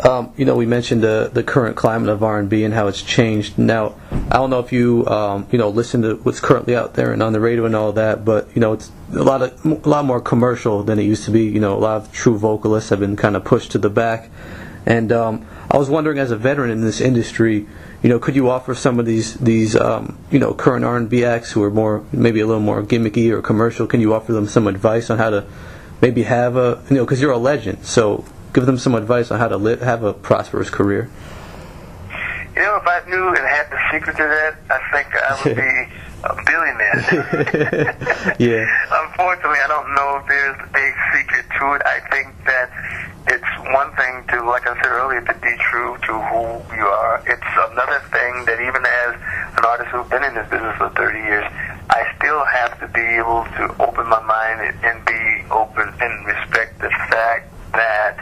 We mentioned the current climate of R&B and how it's changed. Now, I don't know if you listen to what's currently out there and on the radio and all that, but it's a lot more commercial than it used to be. A lot of true vocalists have been kind of pushed to the back, and I was wondering, as a veteran in this industry, could you offer some of these current R&B acts who are maybe a little more gimmicky or commercial? Can you offer them some advice on how to maybe have because you're a legend, so give them some advice on how to have a prosperous career. If I knew and had the secret to that, I think I would be a billionaire. Yeah. Unfortunately, I don't know if there's a secret to it. I think that it's one thing to, like I said earlier, to be true to who you are. It's another thing that even as an artist who's been in this business for 30 years, I still have to be able to open my mind and be open and respect the fact that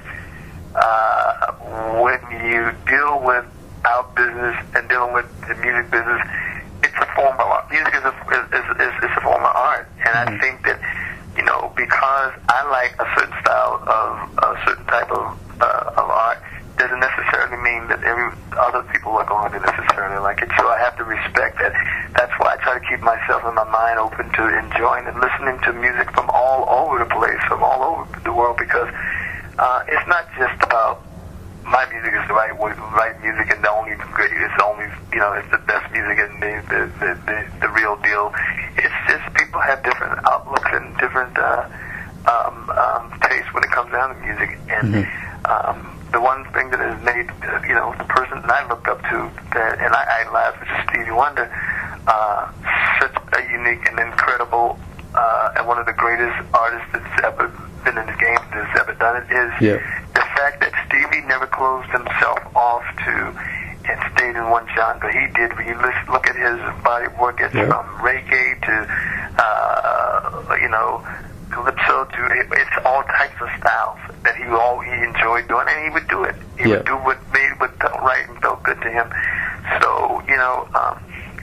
when you deal with our business and dealing with the music business, it's a form of art. Music is a form of art, and I think that because I like a certain style of a certain type of art, doesn't necessarily mean that other people are going to necessarily like it. So I have to respect that. That's why I try to keep myself and my mind open to enjoying and listening to music from all over the place, from all over the world, because it's not just about my music is the right music and the only great, it's the best music and the real deal. It's just people have different outlooks and different tastes when it comes down to music. And the one thing that has made the person that I looked up to, and I laughed, which is Stevie Wonder, such a unique and incredible and one of the greatest artists that's ever been in the game that's ever done it, is the fact that Stevie never closed himself off to and stayed in one genre. He did. When you look at his body of work, it's from reggae to calypso to it's all types of styles that he enjoyed doing, and he would do it. He would do what felt right and felt good to him. So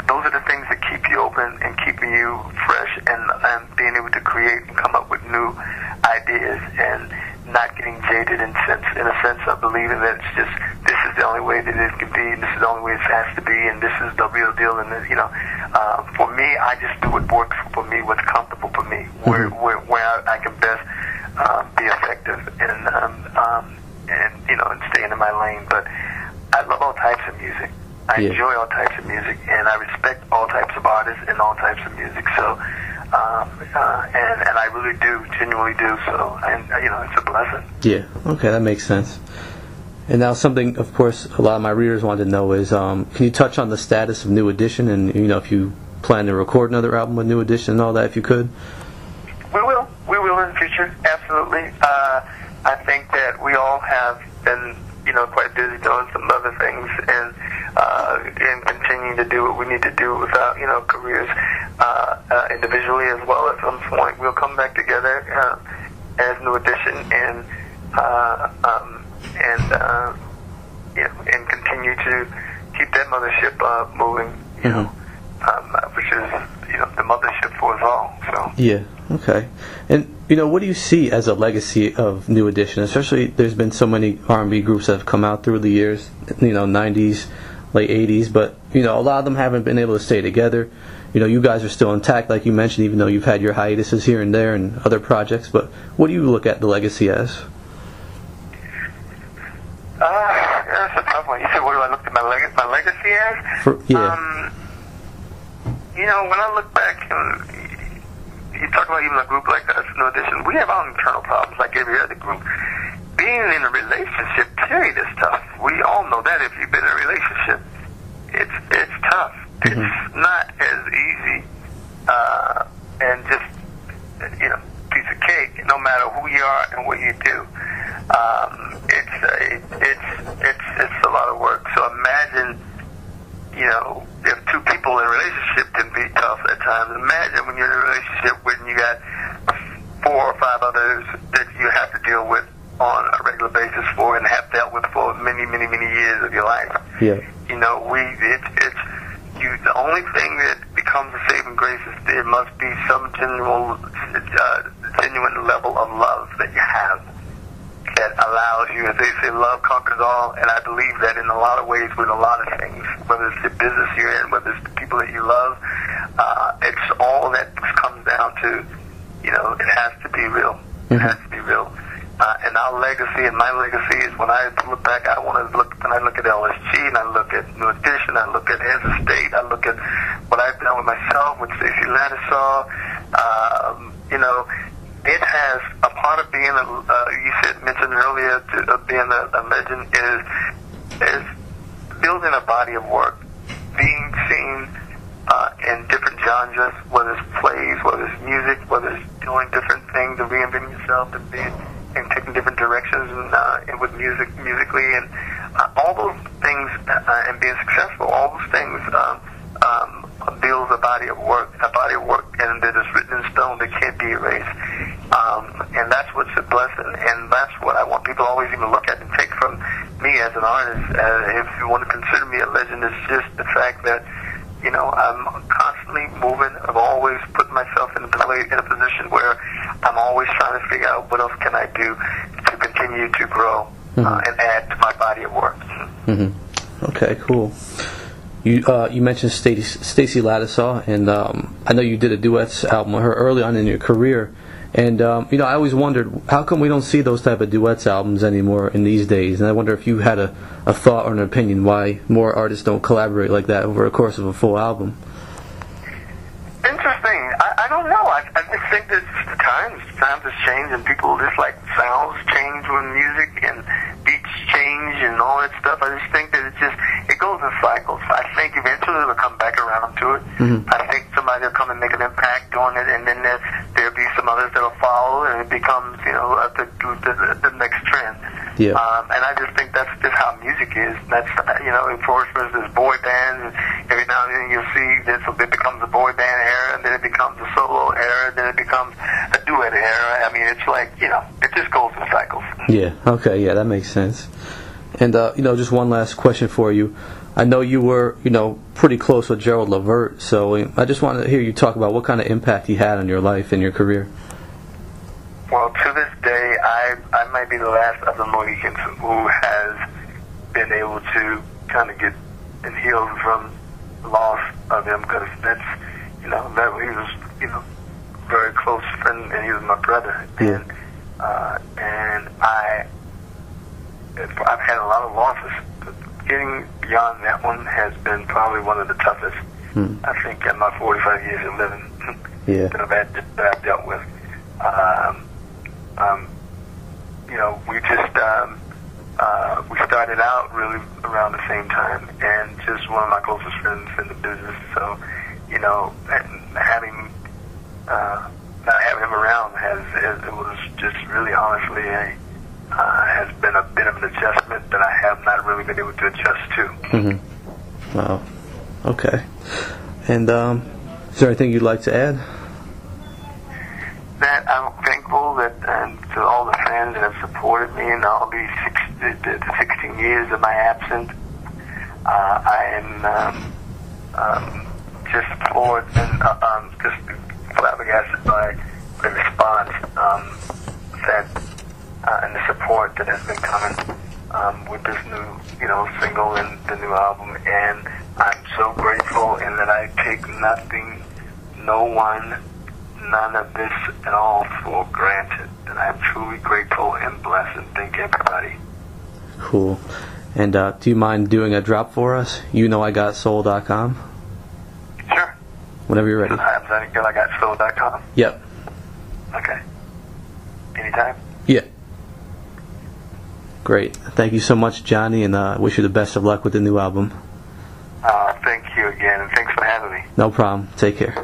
those are the things that keep you open and keeping you fresh and being able to create and come up with new ideas and not getting jaded in a sense of believing that it's just this is the only way that it can be and this is the only way it has to be and this is the real deal. And for me, I just do what works for me, what's comfortable for me, where I can best be effective and stay in my lane. But I love all types of music. I enjoy all types of music, and I respect all types of artists and all types of music. So, and I really do, genuinely do. So, and it's a blessing. Yeah. Okay, that makes sense. And now something, of course, a lot of my readers want to know is, can you touch on the status of New Edition, and if you plan to record another album with New Edition and all that, if you could? We will in the future, absolutely. I think that we all have been quite busy doing some other things and continuing to do what we need to do with our careers individually as well. At some point, we'll come back together as New Edition and continue to keep that mothership moving. Which is the mothership for us all. So yeah, okay. And what do you see as a legacy of New Edition? Especially, there's been so many R&B groups that have come out through the years, 90s, late 80s, but a lot of them haven't been able to stay together. You guys are still intact, like you mentioned, even though you've had your hiatuses here and there and other projects. But what do you look at the legacy as? That's a tough one. You said, what do I look at my legacy as? When I look back, you talk about even a group like us, New Edition, we have our internal problems like every other group. Being in a relationship, period, is tough. We all know that if you've been in a relationship. It's tough. It's not as easy and just, piece of cake, no matter who you are and what you do. It's a lot of work. So imagine, if two people in a relationship can be tough at times, imagine when you're in a relationship when you got 4 or 5 others that you have to deal with on a regular basis for and have dealt with for many, many, many years of your life. Yeah. The only thing that becomes a saving grace is there must be some genuine level of love that you have. that allows you, as they say, love conquers all, and I believe that in a lot of ways with a lot of things, whether it's the business you're in, whether it's the people that you love, it's all that comes down to, you know, it has to be real. It has to be real. And our legacy, and my legacy is when I look back, when I look at LSG, and I look at New Edition, I look at As a State, I look at what I've done with myself, with Stacey Lattisaw, you know, it has a part of being you mentioned earlier, of being a legend is building a body of work, being seen in different genres, whether it's plays, whether it's music, whether it's doing different things, and reinventing yourself, and taking different directions, and with musically, and all those things, and being successful. All those things builds a body of work, and that is written in stone that can't be erased. And that's what's a blessing, and that's what I want people always even look at and take from me as an artist. If you want to consider me a legend, it's just the fact that, you know, I'm constantly moving. I've always put myself in a position where I'm always trying to figure out what else can I do to continue to grow and add to my body of work. Okay, cool. You mentioned Stacey Lattisaw, and I know you did a duets album with her early on in your career. And you know, I always wondered, how come we don't see those type of duets albums anymore in these days? And I wonder if you had a thought or an opinion why more artists don't collaborate like that over the course of a full album. Interesting. I don't know. I just think that the times have changed, and people just like sounds change with music, and beats change, and all that stuff. I just think that it goes in cycles. I think eventually it'll come back around to it. I think somebody will come and make an impact doing it, and then there'll be some others that'll follow, and it becomes, you know, the next trend. Yeah. And I just think that's just how music is. That's, you know, for instance, there's boy bands, and every now and then you'll see this, it becomes a boy band era, and then it becomes a solo era, and then it becomes a duet era. I mean, it's like, you know, it just goes in cycles. Yeah. Okay. Yeah, that makes sense. And you know, just one last question for you. I know you were, you know, pretty close with Gerald Levert, so I just wanted to hear you talk about what kind of impact he had on your life and your career. Well, to this day, I might be the last of the Mohicans who has been able to kind of get and heal from the loss of him, because that's, you know, that he was, you know, very close friend, and he was my brother. Yeah. And I've had a lot of losses. Getting beyond that one has been probably one of the toughest, I think, in my 45 years of living that I've dealt with. You know, we just we started out really around the same time, and just one of my closest friends in the business. So, you know, having not having him around it was just really, honestly, has been a bit of an adjustment that I have not really been able to adjust to. Wow. Okay. And is there anything you'd like to add? That I'm thankful that, and to all the fans that have supported me in all these 16 years of my absence. I am just floored and just flabbergasted by the response that and the support that has been coming with this new, you know, single and the new album. And I'm so grateful, in that I take nothing, no one, none of this at all for granted. And I'm truly grateful and blessed, and thank everybody. Cool. And do you mind doing a drop for us? YouKnowIGotSoul.com? Sure. Whenever you're ready. YouKnowIGotSoul.com? Yep. Okay. Anytime? Yeah. Great. Thank you so much, Johnny, and I wish you the best of luck with the new album. Thank you again, and thanks for having me. No problem. Take care.